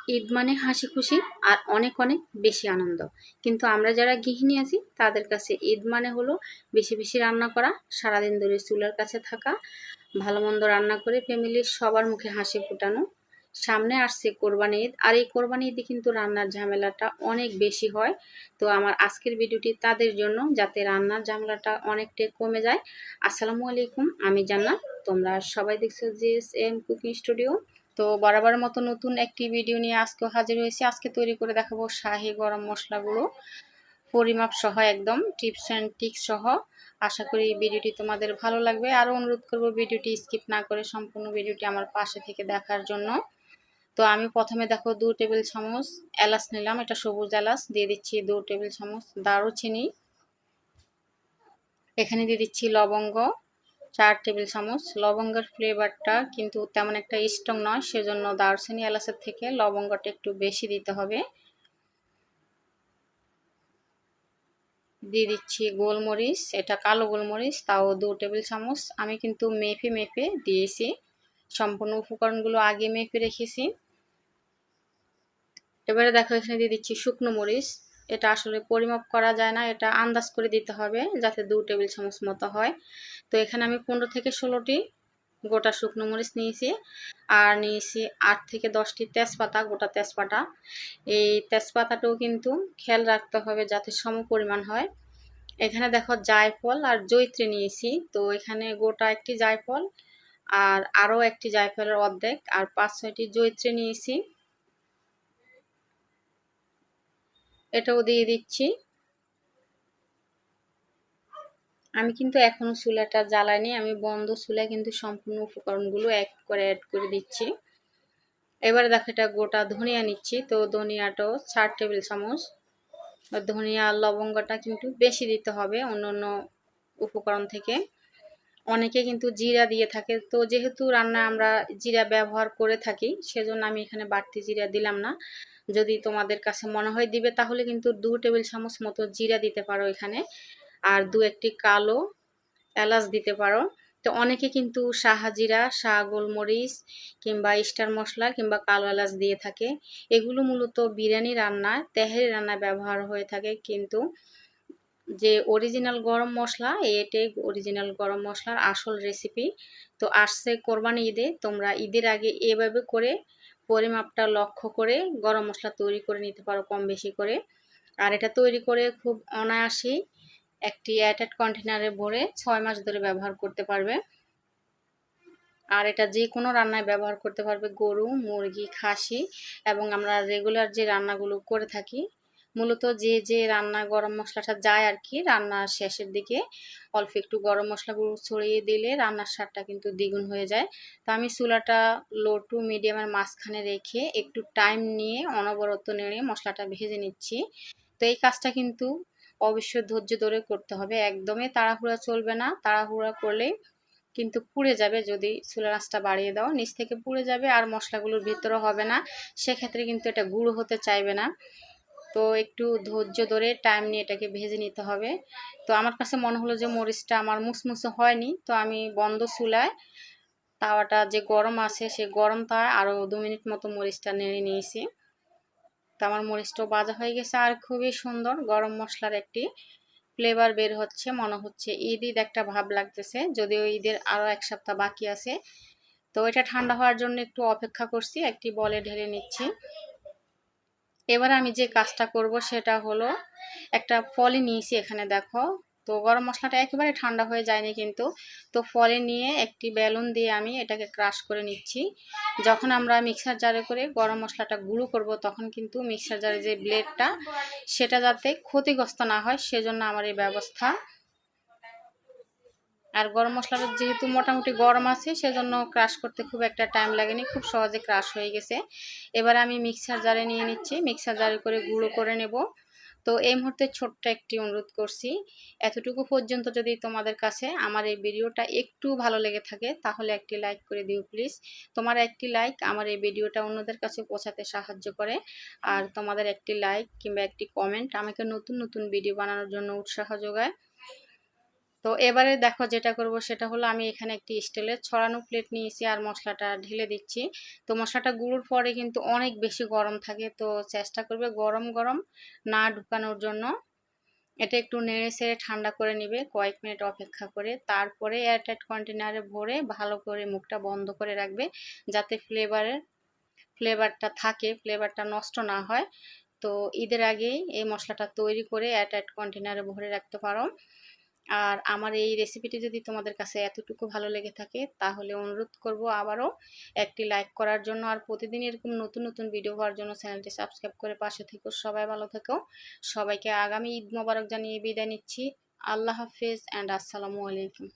ঈদ মানে হাসি খুশি আর অনেক অনেক বেশি আনন্দ। কিন্তু আমরা যারা গৃহিণী আছি তাদের কাছে ঈদ মানে হলো বেশি বেশি রান্না করা, সারাদিন ধরে চুলার কাছে থাকা, ভালো মন্দ রান্না করে ফ্যামিলির সবার মুখে হাসি ফোটানো। সামনে আসছে কোরবানি ঈদ, আর এই কোরবানি ঈদে কিন্তু রান্নার ঝামেলাটা অনেক বেশি হয়। তো আমার আজকের ভিডিওটি তাদের জন্য, যাতে রান্নার ঝামেলাটা অনেকটাই কমে যায়। আসসালামু আলাইকুম, আমি জান্নাত। তোমরা সবাই দেখছো জিএসএম কুকিং স্টুডিও। তো বরাবরের মতো নতুন একটি ভিডিও নিয়ে আজকেও হাজির হয়েছি। আজকে তৈরি করে দেখাবো শাহি গরম মশলাগুলো পরিমাপ সহ, একদম টিপস অ্যান্ড ট্রিক্স সহ। আশা করি ভিডিওটি তোমাদের ভালো লাগবে। আরও অনুরোধ করব ভিডিওটি স্কিপ না করে সম্পূর্ণ ভিডিওটি আমার পাশে থেকে দেখার জন্য। তো আমি প্রথমে দেখো 2 টেবিল চামচ এলাচ নিলাম, এটা সবুজ এলাচ দিয়ে দিচ্ছি। 2 টেবিল চামচ দারুচিনি, এখানে দিয়ে দিচ্ছি লবঙ্গ 4 টেবিল চামচ। লবঙ্গের ফ্লেভারটা কিন্তু তেমন একটা স্ট্রং নয়, সেজন্য দারচিনি এলাচের থেকে লবঙ্গটা একটু বেশি দিতে হবে। দিয়ে দিচ্ছি গোলমরিচ, এটা কালো গোলমরিচ, তাও 2 টেবিল চামচ। আমি কিন্তু মেপে মেপে দিয়েছি, সম্পূর্ণ উপকরণগুলো আগে মেপে রেখেছি। এবারে দেখো এখানে দিয়ে দিচ্ছি শুকনো মরিচ, এটা আসলে পরিমাপ করা যায় না, এটা আন্দাজ করে দিতে হবে যাতে 2 টেবিল চামচ মতো হয়। তো এখানে আমি 15 থেকে 16টি গোটা শুকনো মরিচ নিয়েছি, আর নিয়েছি 8 থেকে 10টি তেজপাতা, গোটা তেজপাতা। এই তেজপাতাটাও কিন্তু খেয়াল রাখতে হবে যাতে সম পরিমাণ হয়। এখানে দেখো জায়ফল আর জয়িত্রী নিয়েছি, তো এখানে গোটা একটি জায়ফল আর আরও একটি জায়ফলের অর্ধেক আর 5-6টি জয়িত্রী নিয়েছি, এটাও দিয়ে দিচ্ছি। আমি কিন্তু এখনো চুলাটা জ্বালাইনি, আমি বন্ধ চুলায় কিন্তু সম্পূর্ণ উপকরণগুলো এক করে অ্যাড করে দিচ্ছি। এবারে দেখো এটা গোটা ধনিয়া নিচ্ছি, তো ধনিয়াটাও 4 টেবিল চামচ। ধনিয়া আর লবঙ্গটা কিন্তু বেশি দিতে হবে অন্য অন্য উপকরণ থেকে। অনেকে কিন্তু জিরা দিয়ে থাকে, তো যেহেতু রান্না আমরা জিরা ব্যবহার করে থাকি সেজন্য আমি এখানে বাড়তি জিরা দিলাম না। যদি তোমাদের কাছে মনে হয় দিবে তাহলে কিন্তু 2 টেবিল চামচ মতো জিরা দিতে পারো এখানে, আর 2-1টি কালো এলাচ দিতে পারো। তো অনেকে কিন্তু শাহজিরা, শাহ গোলমরিচ কিংবা স্টার মশলা কিংবা কালো এলাচ দিয়ে থাকে। এগুলো মূলত বিরিয়ানি রান্না, তেহারি রান্না ব্যবহার হয়ে থাকে, কিন্তু যে অরিজিনাল গরম মশলা, এটাই অরিজিনাল গরম মশলার আসল রেসিপি। তো আসছে কোরবানি ঈদে, তোমরা ঈদের আগে এভাবে করে পরিমাপটা লক্ষ্য করে গরম মশলা তৈরি করে নিতে পারো কম বেশি করে। আর এটা তৈরি করে খুব অনায়াসেই একটি এয়ারটাইট কন্টেনারে ভরে 6 মাস ধরে ব্যবহার করতে পারবে। আর এটা যে কোনো রান্নায় ব্যবহার করতে পারবে, গরু, মুরগি, খাসি, এবং আমরা রেগুলার যে রান্নাগুলো করে থাকি, মূলত যে রান্না গরম মশলাটা যায় আর কি, রান্নার শেষের দিকে অল্প একটু গরম মশলাগুলো ছড়িয়ে দিলে রান্নার স্বাদটা কিন্তু দ্বিগুণ হয়ে যায়। তো আমি চুলাটা লো টু মিডিয়ামের মাঝখানে রেখে একটু টাইম নিয়ে অনবরত নেড়ে মশলাটা ভেজে নিচ্ছি। তো এই কাজটা কিন্তু অবশ্যই ধৈর্য ধরে করতে হবে, একদমই তাড়াহুড়া চলবে না। তাড়াহুড়া করলে কিন্তু পুড়ে যাবে, যদি চুলার আঁচটা বাড়িয়ে দাও নিচ থেকে পুড়ে যাবে আর মশলাগুলোর ভিতরে হবে না, সেক্ষেত্রে কিন্তু এটা গুঁড়ো হতে চাইবে না। তো একটু ধৈর্য ধরে টাইম নিয়ে এটাকে ভেজে নিতে হবে। তো আমার কাছে মনে হলো যে মরিচটা আমার মুসমুসে হয়নি, তো আমি বন্ধ চুলায় তাওয়াটা যে গরম আছে সেই গরম তাওয়ায় আরও 2 মিনিট মতো মরিচটা নেড়ে নিয়েছি। তো আমার মরিচটাও ভাজা হয়ে গেছে, আর খুবই সুন্দর গরম মশলার একটি ফ্লেভার বের হচ্ছে, মনে হচ্ছে ঈদ ঈদ একটা ভাব লাগতেছে, যদিও ঈদের আরও 1 সপ্তাহ বাকি আছে। তো এটা ঠান্ডা হওয়ার জন্য একটু অপেক্ষা করছি, একটি বলে ঢেলে নিচ্ছি। এবার আমি যে কাজটা করব সেটা হলো, একটা ফলি নিয়েছি এখানে দেখো। তো গরম মশলাটা একেবারে ঠান্ডা হয়ে যায়নি কিন্তু, তো ফলে নিয়ে একটি বেলুন দিয়ে আমি এটাকে ক্রাশ করে নিচ্ছি। যখন আমরা মিক্সার জারে করে গরম মশলাটা গুঁড়ো করব তখন কিন্তু মিক্সার জারে যে ব্লেডটা সেটা যাতে ক্ষতিগ্রস্ত না হয় সেজন্য আমার এই ব্যবস্থা। আর গরম মশলাটা যেহেতু মোটামুটি গরম আছে সেজন্য ক্রাশ করতে খুব একটা টাইম লাগেনি, খুব সহজে ক্রাশ হয়ে গেছে। এবার আমি মিক্সার জারে নিয়ে নিচ্ছি, মিক্সার জারে করে গুঁড়ো করে নেব। তো এই মুহূর্তে ছোট্ট একটি অনুরোধ করছি, এতটুকু পর্যন্ত যদি তোমাদের কাছে আমার এই ভিডিওটা একটু ভালো লেগে থাকে তাহলে একটি লাইক করে দিও প্লিজ। তোমার একটি লাইক আমার এই ভিডিওটা অন্যদের কাছে পৌঁছাতে সাহায্য করে, আর তোমাদের একটি লাইক কিংবা একটি কমেন্ট আমাকে নতুন নতুন ভিডিও বানানোর জন্য উৎসাহ যোগায়। তো এবারে দেখো যেটা করব সেটা হলো আমি এখানে একটি স্টিলের ছড়ানো প্লেট নিয়েছি আর মশলাটা ঢেলে দিচ্ছি। তো মশলাটা গুঁড়োর পরে কিন্তু অনেক বেশি গরম থাকে, তো চেষ্টা করবে গরম গরম না ঢুকানোর জন্য। এটা একটু নেড়ে ছেড়ে ঠান্ডা করে নিবে কয়েক মিনিট অপেক্ষা করে, তারপরে এয়ারটাইট কন্টেনারে ভরে ভালো করে মুখটা বন্ধ করে রাখবে, যাতে ফ্লেভারটা থাকে, ফ্লেভারটা নষ্ট না হয়। তো ঈদের আগেই এই মশলাটা তৈরি করে এয়ারটাইট কন্টেনারে ভরে রাখতে পারো। আর আমার এই রেসিপিটি যদি তোমাদের কাছে এতটুকু ভালো লেগে থাকে তাহলে অনুরোধ করব আবারও একটি লাইক করার জন্য, আর প্রতিদিন এরকম নতুন নতুন ভিডিও হওয়ার জন্য চ্যানেলটি সাবস্ক্রাইব করে পাশে থেকো। সবাই ভালো থেকো। সবাইকে আগামী ঈদ মোবারক জানিয়ে বিদায় নিচ্ছি। আল্লাহ হাফেজ অ্যান্ড আসসালামু আলাইকুম।